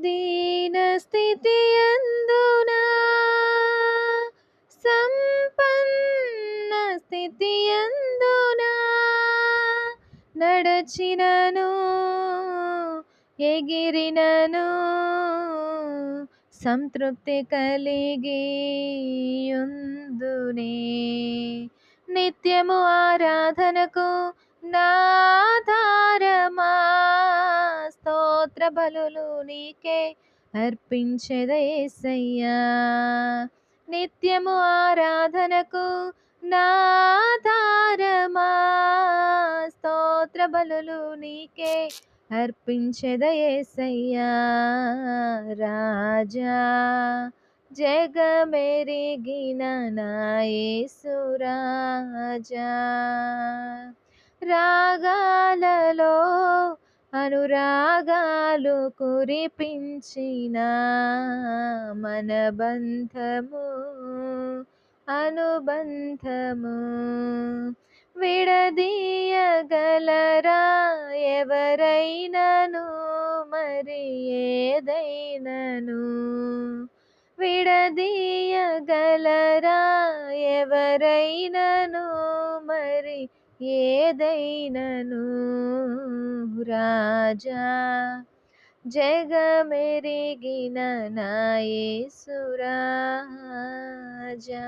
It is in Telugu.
దీన స్థితి అందున సంపన్న స్థితి అందున నడచినను ఎగిరినను సంతృప్తి కలిగి యుందునే. నిత్యము ఆరాధనకు నాధారమా స్తోత్ర బలులు నీకే అర్పించెద యేసయ్యా. నిత్యము ఆరాధనకు నాధారమా స్తోత్ర బలులు నీకే అర్పించెద యేసయ్యా. రాజా జగమెరిగిన నా యేసు రాజా, రాగాలలో అనురాగాలు కురిపించిన మన బంధము అనుబంధము విడదీయగలరా ఎవరైనను మరి ఏదైనను. విడదీయగలరా ఎవరైనను మరి ఏదైనను. రాజా జగమెరిగిన నా యేసు రాజా.